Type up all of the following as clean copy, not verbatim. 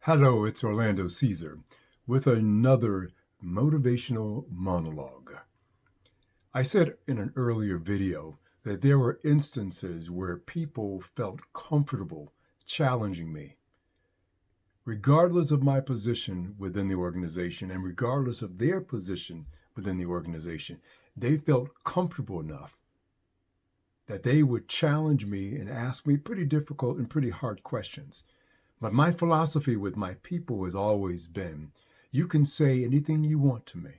Hello, it's Orlando Caesar with another motivational monologue. I said in an earlier video that there were instances where people felt comfortable challenging me, regardless of my position within the organization and regardless of their position within the organization. They felt comfortable enough that they would challenge me and ask me pretty difficult and pretty hard questions. But my philosophy with my people has always been you can say anything you want to me.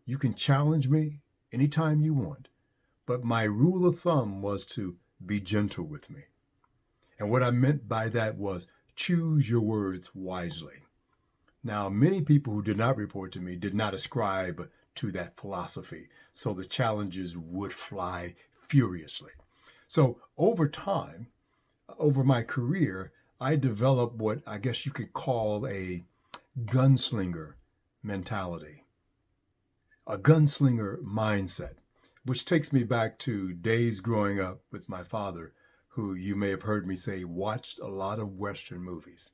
You can challenge me anytime you want. But my rule of thumb was to be gentle with me. And what I meant by that was choose your words wisely. Now, many people who did not report to me did not ascribe to that philosophy. So the challenges would fly furiously. So over time, over my career, I developed what I guess you could call a gunslinger mentality, a gunslinger mindset, which takes me back to days growing up with my father, who you may have heard me say watched a lot of Western movies.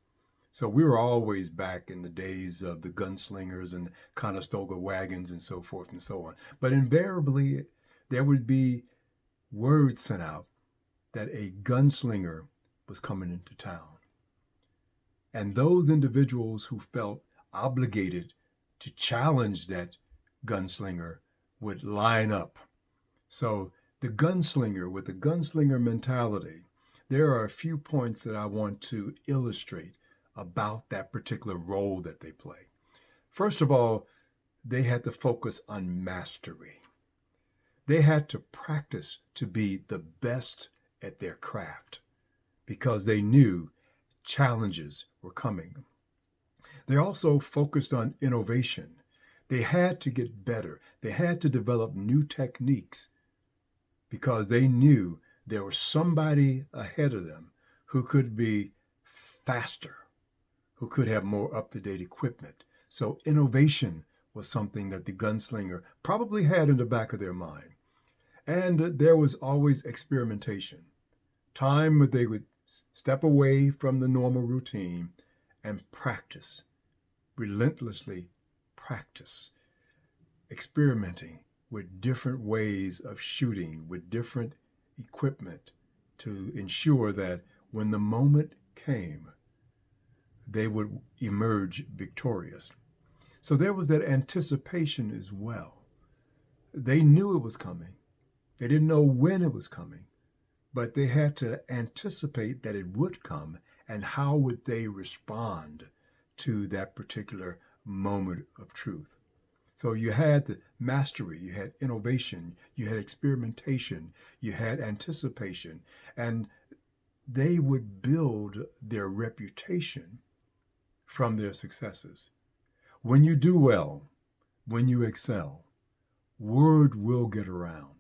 So we were always back in the days of the gunslingers and Conestoga wagons and so forth and so on. But invariably, there would be word sent out that a gunslinger was coming into town. And those individuals who felt obligated to challenge that gunslinger would line up. So the gunslinger, with the gunslinger mentality, there are a few points that I want to illustrate about that particular role that they play. First of all, they had to focus on mastery. They had to practice to be the best at their craft because they knew challenges were coming. They also focused on innovation. They had to get better. They had to develop new techniques because they knew there was somebody ahead of them who could be faster, who could have more up-to-date equipment. So innovation was something that the gunslinger probably had in the back of their mind. And there was always experimentation, time where they would step away from the normal routine and practice, relentlessly practice, experimenting with different ways of shooting, with different equipment to ensure that when the moment came, they would emerge victorious. So there was that anticipation as well. They knew it was coming. They didn't know when it was coming, but they had to anticipate that it would come and how would they respond to that particular moment of truth. So you had the mastery, you had innovation, you had experimentation, you had anticipation, and they would build their reputation from their successes. When you do well, when you excel, word will get around.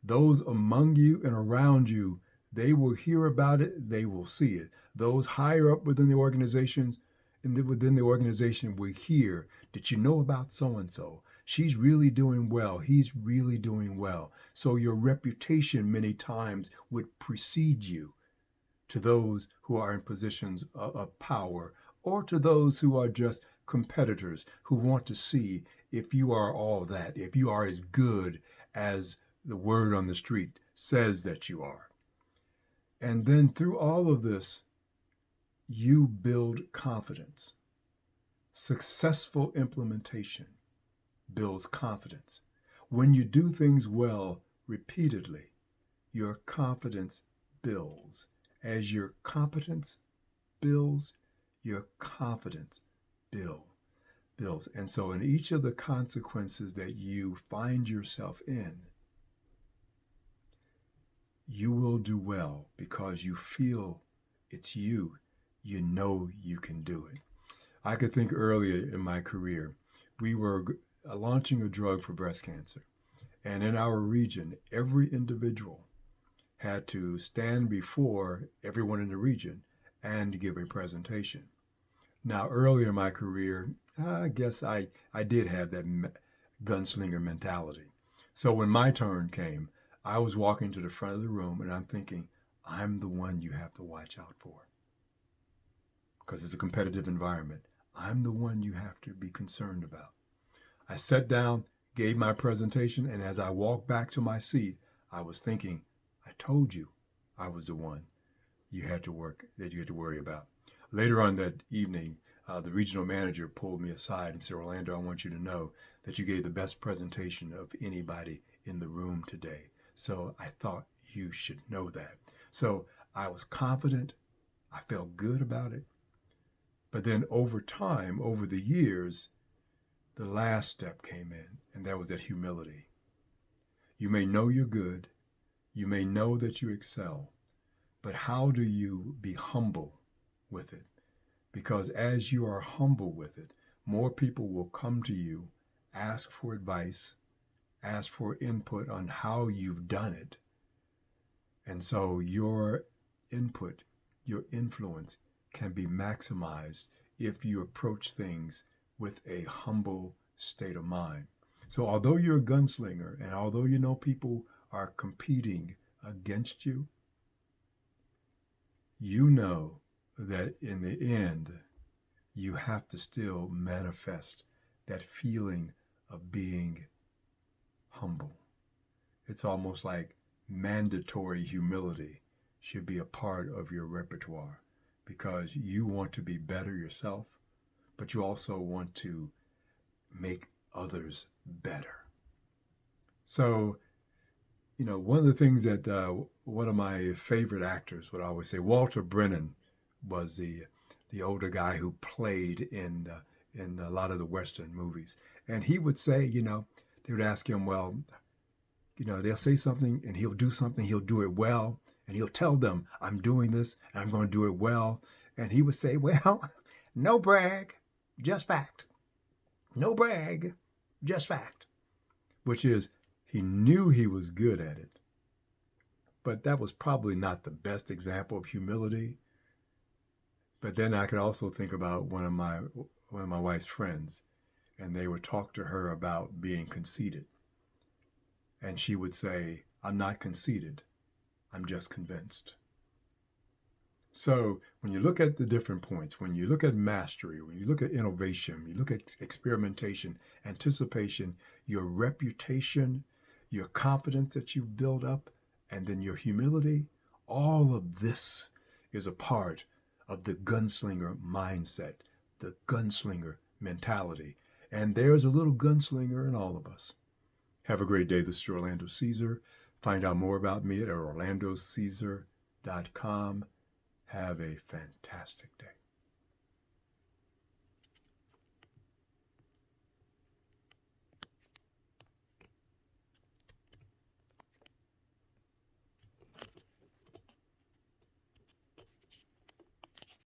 Those among you and around you, they will hear about it, they will see it. Those higher up within the organizations, within the organization will hear, did you know about so-and-so? She's really doing well. He's really doing well. So your reputation many times would precede you to those who are in positions of power or to those who are just competitors who want to see if you are all that, if you are as good as the word on the street says that you are. And then through all of this, you build confidence. Successful implementation builds confidence. When you do things well repeatedly, your confidence builds. As your competence builds, your confidence builds. And so in each of the consequences that you find yourself in, you will do well because you feel it's you. You know you can do it. I could think earlier in my career, we were launching a drug for breast cancer. And in our region, every individual had to stand before everyone in the region and give a presentation. Now, earlier in my career, I guess I did have that gunslinger mentality. So when my turn came, I was walking to the front of the room and I'm thinking, I'm the one you have to watch out for. because it's a competitive environment. I'm the one you have to be concerned about. I sat down, gave my presentation, and as I walked back to my seat, I was thinking, I told you I was the one you had to worry about. Later on that evening, the regional manager pulled me aside and said, Orlando, I want you to know that you gave the best presentation of anybody in the room today. So I thought you should know that. So I was confident. I felt good about it. But then over time, over the years, the last step came in, and that was that humility. You may know you're good. You may know that you excel. But how do you be humble with it? Because as you are humble with it, more people will come to you, ask for advice, ask for input on how you've done it. And so your input, your influence can be maximized if you approach things with a humble state of mind. So although you're a gunslinger and although you know people are competing against you, you know that in the end, you have to still manifest that feeling of being humble. It's almost like mandatory humility should be a part of your repertoire because you want to be better yourself, but you also want to make others better. So, one of the things that one of my favorite actors would always say, Walter Brennan was the older guy who played in a lot of the Western movies. And he would say, they would ask him, well, they'll say something and he'll do something, he'll do it well. And he'll tell them, I'm doing this and I'm going to do it well. And he would say, well, no brag, just fact. No brag, just fact. Which is, he knew he was good at it. But that was probably not the best example of humility. But then I could also think about one of my wife's friends, and they would talk to her about being conceited. And she would say, I'm not conceited, I'm just convinced. So when you look at the different points, when you look at mastery, when you look at innovation, you look at experimentation, anticipation, your reputation, your confidence that you've built up, and then your humility, all of this is a part of the gunslinger mindset, the gunslinger mentality. And there's a little gunslinger in all of us. Have a great day. This is Orlando Caesar. Find out more about me at orlandocaesar.com. Have a fantastic day.